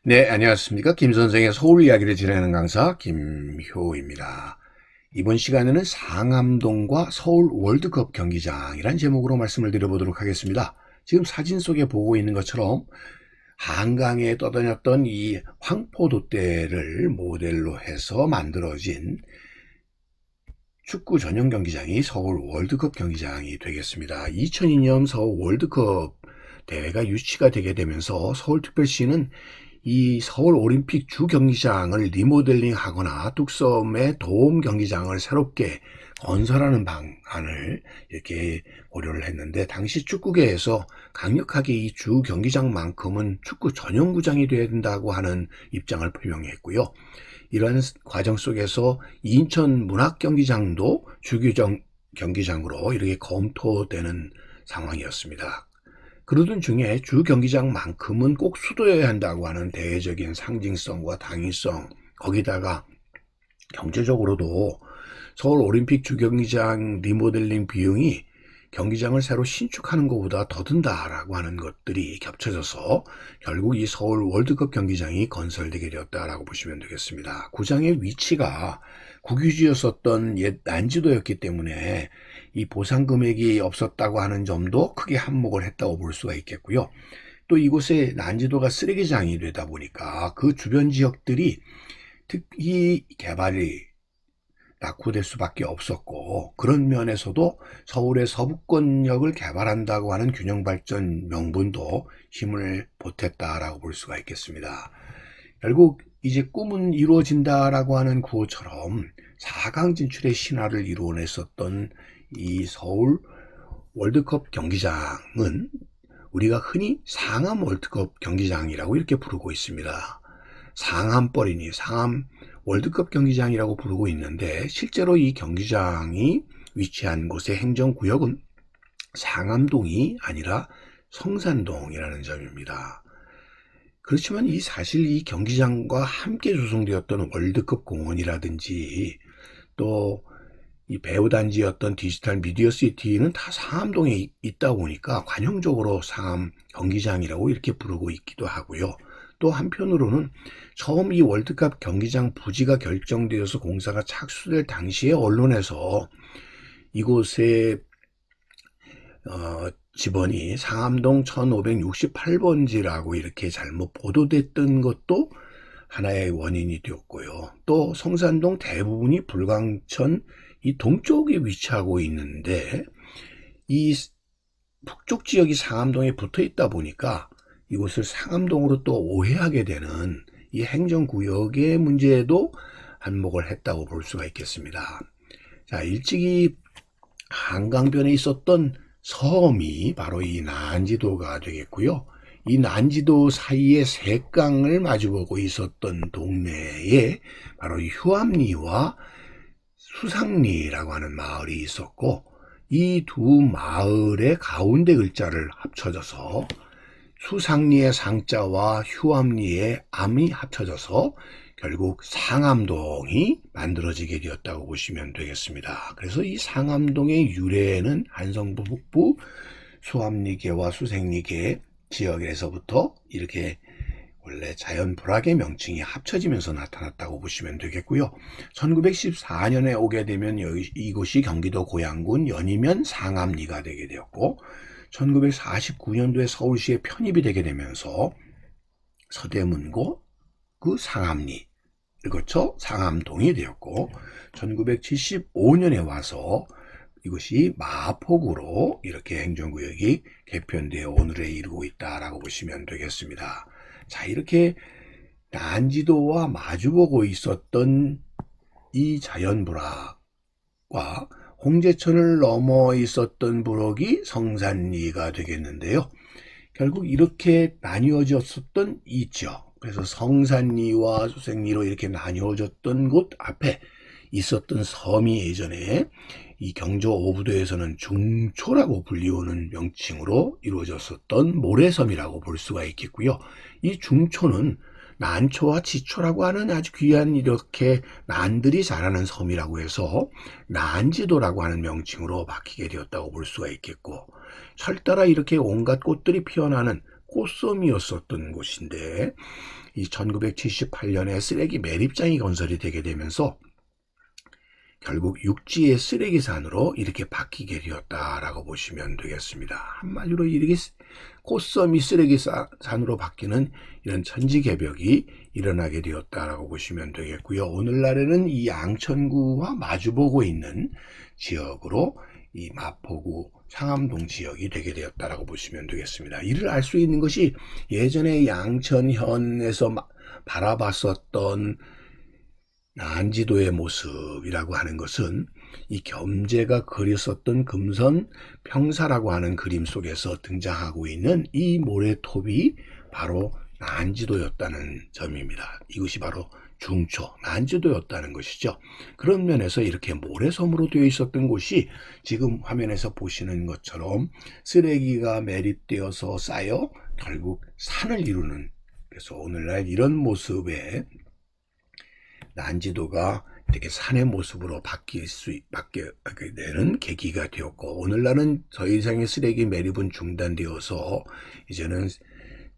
네, 안녕하십니까. 김 선생의 서울 이야기를 진행하는 강사 김효입니다. 이번 시간에는 상암동과 서울 월드컵 경기장이란 제목으로 말씀을 드려보도록 하겠습니다. 지금 사진 속에 보고 있는 것처럼 한강에 떠다녔던 이 황포도대를 모델로 해서 만들어진 축구 전용 경기장이 서울 월드컵 경기장이 되겠습니다. 2002년 서울 월드컵 대회가 유치가 되게 되면서 서울특별시는 이 서울 올림픽 주 경기장을 리모델링 하거나 뚝섬의 도움 경기장을 새롭게 건설하는 방안을 이렇게 고려를 했는데, 당시 축구계에서 강력하게 이 주 경기장만큼은 축구 전용구장이 되어야 된다고 하는 입장을 표명했고요. 이런 과정 속에서 인천 문학경기장도 주규정 경기장으로 이렇게 검토되는 상황이었습니다. 그러던 중에 주 경기장만큼은 꼭 수도여야 한다고 하는 대외적인 상징성과 당위성, 거기다가 경제적으로도 서울 올림픽 주경기장 리모델링 비용이 경기장을 새로 신축하는 것보다 더 든다라고 하는 것들이 겹쳐져서 결국 이 서울 월드컵 경기장이 건설되게 되었다라고 보시면 되겠습니다. 구장의 위치가 국유지였었던 옛 난지도였기 때문에 이 보상 금액이 없었다고 하는 점도 크게 한몫을 했다고 볼 수가 있겠고요. 또 이곳에 난지도가 쓰레기장이 되다 보니까 그 주변 지역들이 특히 개발이 낙후될 수밖에 없었고, 그런 면에서도 서울의 서부권역을 개발한다고 하는 균형발전 명분도 힘을 보탰다라고 볼 수가 있겠습니다. 결국 이제 꿈은 이루어진다라고 하는 구호처럼 4강 진출의 신화를 이루어냈었던 이 서울 월드컵 경기장은 우리가 흔히 상암 월드컵 경기장이라고 이렇게 부르고 있습니다. 상암벌이니 상암 월드컵 경기장이라고 부르고 있는데, 실제로 이 경기장이 위치한 곳의 행정구역은 상암동이 아니라 성산동이라는 점입니다. 그렇지만 사실 이 경기장과 함께 조성되었던 월드컵 공원이라든지 또 이 배우단지였던 디지털 미디어 시티는 다 상암동에 있다 보니까 관용적으로 상암 경기장이라고 이렇게 부르고 있기도 하고요. 또 한편으로는 처음 이 월드컵 경기장 부지가 결정되어서 공사가 착수될 당시에 언론에서 이곳에 집원이 상암동 1568번지라고 이렇게 잘못 보도됐던 것도 하나의 원인이 되었고요. 또 성산동 대부분이 불광천 이 동쪽에 위치하고 있는데, 이 북쪽 지역이 상암동에 붙어 있다 보니까 이곳을 상암동으로 또 오해하게 되는 이 행정구역의 문제에도 한몫을 했다고 볼 수가 있겠습니다. 자, 일찍이 한강변에 있었던 섬이 바로 이 난지도가 되겠고요. 이 난지도 사이에 색강을 마주보고 있었던 동네에 바로 휴암리와 수상리라고 하는 마을이 있었고, 이 두 마을의 가운데 글자를 합쳐져서 수상리의 상자와 휴암리의 암이 합쳐져서 결국 상암동이 만들어지게 되었다고 보시면 되겠습니다. 그래서 이 상암동의 유래는 한성부 북부 수암리계와 수생리계 지역에서부터 이렇게 원래 자연 불악의 명칭이 합쳐지면서 나타났다고 보시면 되겠고요. 1914년에 오게 되면 이곳이 경기도 고양군 연이면 상암리가 되게 되었고, 1949년도에 서울시에 편입이 되게 되면서 서대문고 그 상암리 거쳐 상암동이 되었고, 1975년에 와서 이것이 마포구로 이렇게 행정구역이 개편되어 오늘에 이르고 있다라고 보시면 되겠습니다. 자, 이렇게 난지도와 마주보고 있었던 이 자연불악과 홍제천을 넘어 있었던 부록이 성산리가 되겠는데요. 결국 이렇게 나뉘어졌었던 이 지역, 그래서 성산리와 수생리로 이렇게 나뉘어졌던 곳 앞에 있었던 섬이 예전에 이 경저 5부도에서는 중초라고 불리우는 명칭으로 이루어졌었던 모래섬이라고 볼 수가 있겠고요. 이 중초는 난초와 지초라고 하는 아주 귀한 이렇게 난들이 자라는 섬이라고 해서 난지도라고 하는 명칭으로 바뀌게 되었다고 볼 수가 있겠고, 철따라 이렇게 온갖 꽃들이 피어나는 꽃섬이었었던 곳인데 이 1978년에 쓰레기 매립장이 건설이 되게 되면서 결국 육지의 쓰레기산으로 이렇게 바뀌게 되었다라고 보시면 되겠습니다. 한마디로 이렇게 꽃섬이 쓰레기산으로 바뀌는 이런 천지개벽이 일어나게 되었다라고 보시면 되겠고요. 오늘날에는 이 양천구와 마주보고 있는 지역으로 이 마포구 상암동 지역이 되게 되었다라고 보시면 되겠습니다. 이를 알 수 있는 것이 예전에 양천현에서 바라봤었던 난지도의 모습이라고 하는 것은 이 겸재가 그렸었던 금선 평사라고 하는 그림 속에서 등장하고 있는 이 모래톱이 바로 난지도였다는 점입니다. 이것이 바로 중초, 난지도였다는 것이죠. 그런 면에서 이렇게 모래섬으로 되어 있었던 곳이 지금 화면에서 보시는 것처럼 쓰레기가 매립되어서 쌓여 결국 산을 이루는, 그래서 오늘날 이런 모습의 난지도가 이렇게 산의 모습으로 바뀌게 되는 계기가 되었고, 오늘날은 더 이상의 쓰레기 매립은 중단되어서 이제는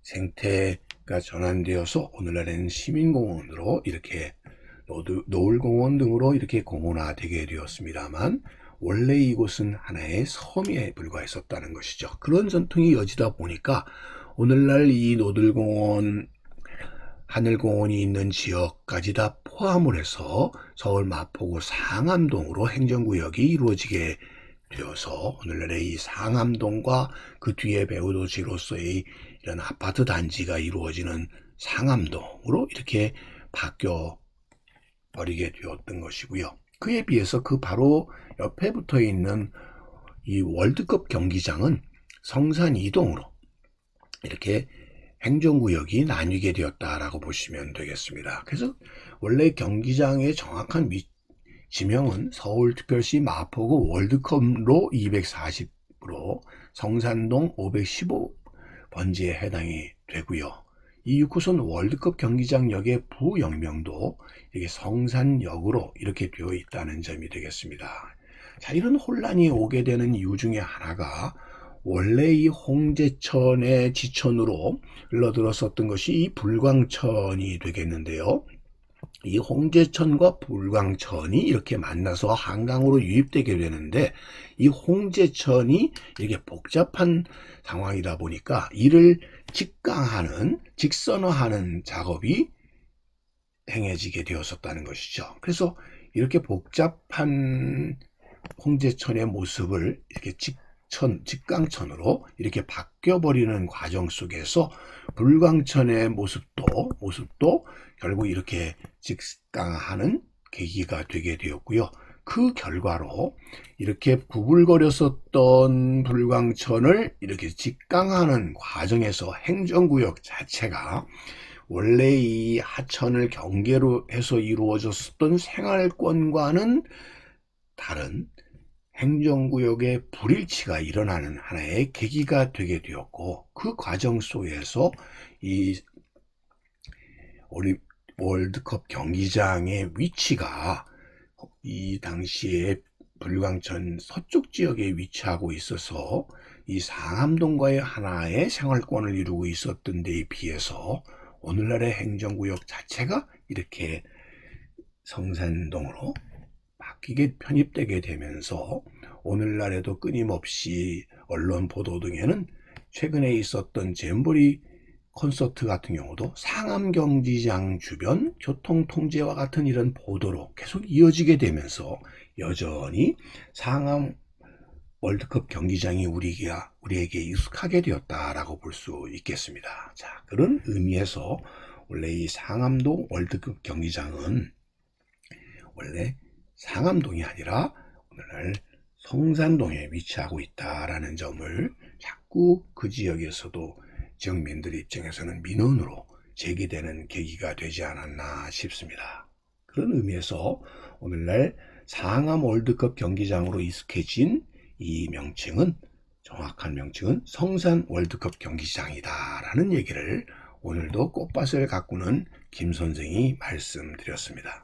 생태가 전환되어서 오늘날에는 시민공원으로 이렇게 노을공원 등으로 이렇게 공원화되게 되었습니다만, 원래 이곳은 하나의 섬에 불과했었다는 것이죠. 그런 전통이 이어지다 보니까 오늘날 이 노들공원, 하늘공원이 있는 지역까지 다 포함을 해서 서울 마포구 상암동으로 행정구역이 이루어지게 되어서 오늘날의 이 상암동과 그 뒤에 배후도시로서의 이런 아파트 단지가 이루어지는 상암동으로 이렇게 바뀌어 버리게 되었던 것이고요. 그에 비해서 그 바로 옆에 붙어 있는 이 월드컵 경기장은 성산 이동으로 이렇게 행정구역이 나뉘게 되었다라고 보시면 되겠습니다. 그래서 원래 경기장의 정확한 지명은 서울특별시 마포구 월드컵로 240으로 성산동 515번지에 해당이 되고요. 이 6호선 월드컵 경기장역의 부역명도 이렇게 성산역으로 이렇게 되어 있다는 점이 되겠습니다. 자, 이런 혼란이 오게 되는 이유 중에 하나가 원래 이 홍제천의 지천으로 흘러들었었던 것이 이 불광천이 되겠는데요. 이 홍제천과 불광천이 이렇게 만나서 한강으로 유입되게 되는데, 이 홍제천이 이렇게 복잡한 상황이다 보니까 이를 직선화하는 작업이 행해지게 되었었다는 것이죠. 그래서 이렇게 복잡한 홍제천의 모습을 이렇게 직강천으로 이렇게 바뀌어버리는 과정 속에서 불광천의 모습도 결국 이렇게 직강하는 계기가 되게 되었고요. 그 결과로 이렇게 부글거렸었던 불광천을 이렇게 직강하는 과정에서 행정구역 자체가 원래 이 하천을 경계로 해서 이루어졌었던 생활권과는 다른 행정구역의 불일치가 일어나는 하나의 계기가 되게 되었고, 그 과정 속에서 이 월드컵 경기장의 위치가 이 당시에 불광천 서쪽 지역에 위치하고 있어서 이 상암동과의 하나의 생활권을 이루고 있었던 데에 비해서 오늘날의 행정구역 자체가 이렇게 성산동으로 바뀌게 편입되게 되면서 오늘날에도 끊임없이 언론 보도 등에는 최근에 있었던 잼버리 콘서트 같은 경우도 상암 경기장 주변 교통 통제와 같은 이런 보도로 계속 이어지게 되면서 여전히 상암 월드컵 경기장이 우리에게 익숙하게 되었다라고 볼 수 있겠습니다. 자, 그런 의미에서 원래 이 상암동 월드컵 경기장은 원래 상암동이 아니라 오늘날 성산동에 위치하고 있다라는 점을 자꾸 그 지역에서도 지역민들 입장에서는 민원으로 제기되는 계기가 되지 않았나 싶습니다. 그런 의미에서 오늘날 상암 월드컵 경기장으로 익숙해진 이 명칭은, 정확한 명칭은 성산 월드컵 경기장이다라는 얘기를 오늘도 꽃밭을 가꾸는 김 선생이 말씀드렸습니다.